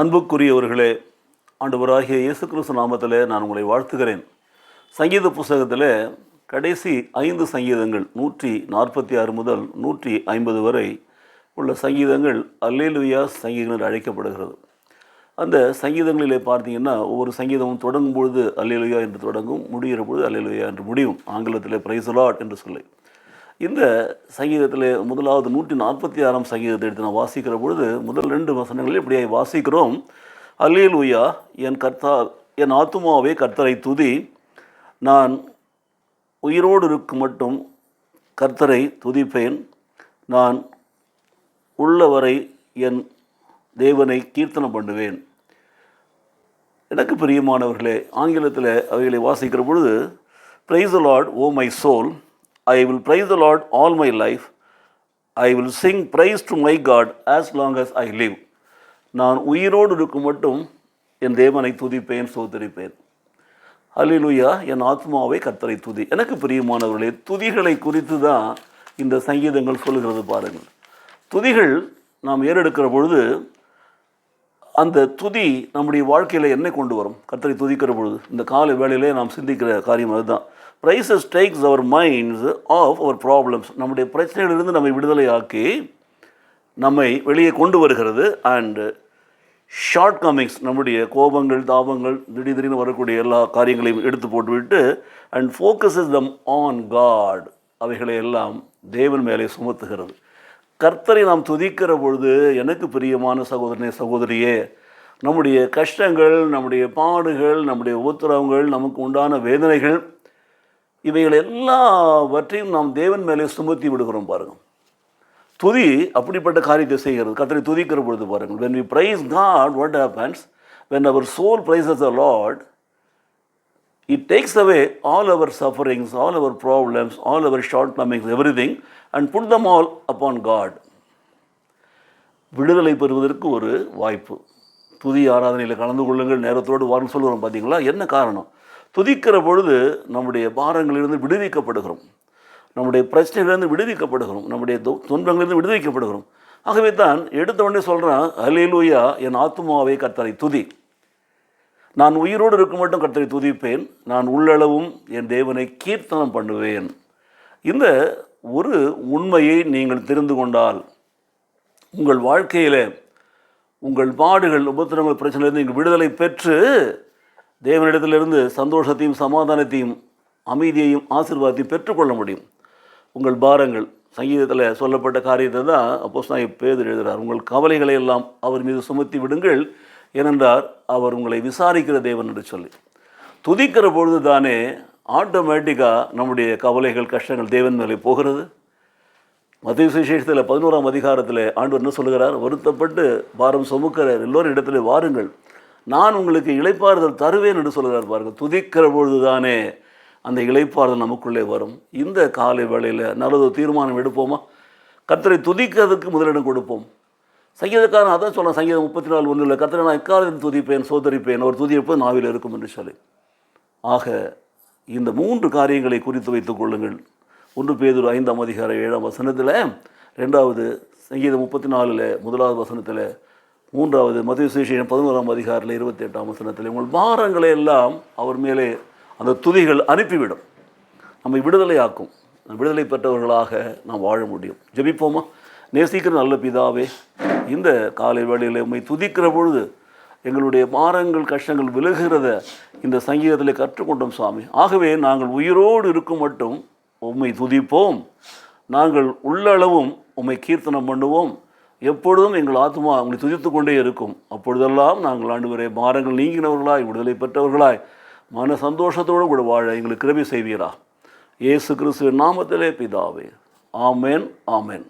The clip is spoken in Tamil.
அன்புக்குரியவர்களே, ஆண்டவராகிய இயேசு கிறிஸ்து நாமத்திலே நான் உங்களை வாழ்த்துகிறேன். சங்கீத புஸ்தகத்தில் கடைசி 5 சங்கீதங்கள் 146 முதல் 150 வரை உள்ள சங்கீதங்கள் அல்லேலூயா சங்கீதங்கள் என்று அழைக்கப்படுகிறது. அந்த சங்கீதங்களிலே பார்த்தீங்கன்னா ஒவ்வொரு சங்கீதமும் தொடங்கும் பொழுது அல்லேலூயா என்று தொடங்கும், முடிகிற பொழுது அல்லேலூயா என்று முடியும். ஆங்கிலத்தில் பிரைஸ் தி லார்ட் என்று சொல்லி இந்த சங்கீதத்தில் முதலாவது 146ஆம் சங்கீதத்தை எடுத்து நான் வாசிக்கிற பொழுது முதல் 2 வசனங்களில் இப்படியே வாசிக்கிறோம். அல்லேலூயா, என் ஆத்துமாவே கர்த்தரை துதி, நான் உயிரோடு இருக்கும் மட்டும் கர்த்தரை துதிப்பேன், நான் உள்ளவரை என் தேவனை கீர்த்தனம் பண்ணுவேன். எனக்கு பிரியமானவர்களே, ஆங்கிலத்தில் அவைகளை வாசிக்கிற பொழுது praise the lord oh my soul, I will praise the Lord all my life. I will sing praise to my God as long as I live. நான் உயிரோடு இருக்கும் மட்டும் என் தேவனை துதிப்பேன், ஸ்தோத்திரிப்பேன். அல்லேலூயா, என் ஆத்மாவை கர்த்தரை துதி. எனக்கு பிரியமானவர்களே, துதிகளை குறித்து தான் இந்த சங்கீதங்கள் சொல்லுகிறது பாருங்கள். துதிகள் நாம் ஏறெடுக்கிற பொழுது அந்த துதி நம்முடைய வாழ்க்கையில் என்ன கொண்டு வரும்? கர்த்தரை துதிக்கிற பொழுது இந்த காலை வேளையிலே நாம் சிந்திக்கிற காரியம் அதுதான். Praises takes our minds off our problems. நம்முடைய பிரச்சனைகளிலிருந்து நம்மை விடுதலை ஆக்கி நம்மை வெளியே கொண்டு வருகிறது. அண்ட் ஷார்ட் கமிங்ஸ், நம்முடைய கோபங்கள், தாபங்கள், திடீர்னு வரக்கூடிய எல்லா காரியங்களையும் எடுத்து போட்டுவிட்டு and focuses them on God, அவைகளை எல்லாம் தேவன் மேலே சுமத்துகிறது. கர்த்தரை நாம் துதிக்கிற பொழுது எனக்கு பிரியமான சகோதரனே, சகோதரியே, நம்முடைய கஷ்டங்கள், நம்முடைய பாடுகள், நம்முடைய உபத்திரவங்கள், நமக்கு உண்டான வேதனைகள், இவைகள் எல்லாவற்றையும் நாம் தேவன் மேலே சுமத்தி விடுகிறோம் பாருங்கள். துதி அப்படிப்பட்ட காரியத்தை செய்கிறது. கர்த்தரை துதிக்கிற பொழுது பாருங்கள், when we praise God, what happens? When our soul praises the Lord, it takes away all our sufferings, all our problems, all our shortcomings, everything, and put them all upon God. விடுதலை பெறுவதற்கு ஒரு வாய்ப்பு. துதி ஆராதனையில் கலந்து கொள்ளுங்கள், நேரத்தோடு வாரம் சொல்லுகிறோம் பார்த்தீங்களா? என்ன காரணம்? துதிக்கிற பொழுது நம்முடைய பாரங்களிலிருந்து விடுவிக்கப்படுகிறோம், நம்முடைய பிரச்சனைகளிலிருந்து விடுவிக்கப்படுகிறோம், நம்முடைய துன்பங்களிலிருந்து விடுவிக்கப்படுகிறோம். ஆகவே தான் எடுத்த உடனே சொல்கிறான், அல்லேலூயா, என் ஆத்துமாவை கர்த்தரை துதி, நான் உயிரோடு இருக்கும் மட்டும் கர்த்தரை துதிப்பேன், நான் உள்ளளவும் என் தேவனை கீர்த்தனம் பண்ணுவேன். இந்த ஒரு உண்மையை நீங்கள் தெரிந்து கொண்டால் உங்கள் வாழ்க்கையில் உங்கள் பாடுகள், உபத்திரங்கள், பிரச்சனையிலிருந்து நீங்கள் விடுதலை பெற்று தேவனிடத்திலிருந்து சந்தோஷத்தையும் சமாதானத்தையும் அமைதியையும் ஆசீர்வாதத்தையும் பெற்றுக்கொள்ள முடியும். உங்கள் பாரங்கள், சங்கீதத்தில் சொல்லப்பட்ட காரியத்தை தான் அப்போஸ்தலனாகிய பேதுரு எழுதுகிறார். உங்கள் கவலைகளை எல்லாம் அவர் மீது சுமத்தி விடுங்கள், ஏனென்றால் அவர் உங்களை விசாரிக்கிற தேவன் என்று சொல்லி. துதிக்கிற பொழுது தானே ஆட்டோமேட்டிக்காக நம்முடைய கவலைகள், கஷ்டங்கள் தேவன் மேலே போகிறது. மத்தேயு சுவிசேஷத்தில் 11ஆம் அதிகாரத்தில் ஆண்டவர் என்ன சொல்லுகிறார்? வருத்தப்பட்டு பாரம் சுமக்கிற எல்லோரும் இடத்துல வாருங்கள், நான் உங்களுக்கு இளைப்பாறுதல் தருவேன் என்று சொல்கிறார் பாருங்கள். துதிக்கிற பொழுது தானே அந்த இளைப்பாறுதல் நமக்குள்ளே வரும். இந்த காலை வேளையில் நல்லது தீர்மானம் எடுப்போமா? கர்த்தரை துதிக்கிறதுக்கு முதலிடம் கொடுப்போம். சங்கீதக்காரன் அதான் சொல்லலாம், சங்கீதம் 34:1 கர்த்தரை நான் எக்காலத்தில் துதிப்பேன், சோதரிப்பேன், அவர் துதிப்பது நாவில் இருக்கும் என்று சொல்லி. ஆக இந்த 3 காரியங்களை குறித்து வைத்துக் கொள்ளுங்கள். 1 பேதுரு 5ஆம் அதிகாரம் 7ஆம் வசனத்தில், 2வது சங்கீதம் 34 1வது வசனத்தில், 3வது மத்தேயு சுவிசேஷம் 11ஆம் அதிகாரத்தில் 28ஆம் வசனத்தில் உங்கள் பாரங்களை எல்லாம் அவர் மேலே அந்த துதிகள் அனுப்பிவிடும், நம்மை விடுதலை ஆக்கும். விடுதலை பெற்றவர்களாக நாம் வாழ முடியும். ஜெபிப்போமா? நேசிக்கிற நல்ல பிதாவே, இந்த காலை வேளையில் உம்மை துதிக்கிற பொழுது எங்களுடைய பாரங்கள், கஷ்டங்கள் விலகுகிறத இந்த சங்கீதத்தில் கற்றுக்கொண்டோம் சுவாமி. ஆகவே நாங்கள் உயிரோடு இருக்கும் மட்டும் உம்மை துதிப்போம், நாங்கள் உள்ளளவும் உம்மை கீர்த்தனம் பண்ணுவோம், எப்பொழுதும் எங்கள் ஆத்மா உங்களை துதித்து கொண்டே இருக்கும். அப்பொழுதெல்லாம் நாங்கள் ஆண்டவரே பாரங்கள் நீங்கினவர்களாய், விடுதலை பெற்றவர்களாய், மன சந்தோஷத்தோடு கூட வாழ எங்களுக்கு கிருபை செய்வீரா. இயேசு கிறிஸ்துவின் நாமத்திலே பிதாவே, ஆமென், ஆமென்.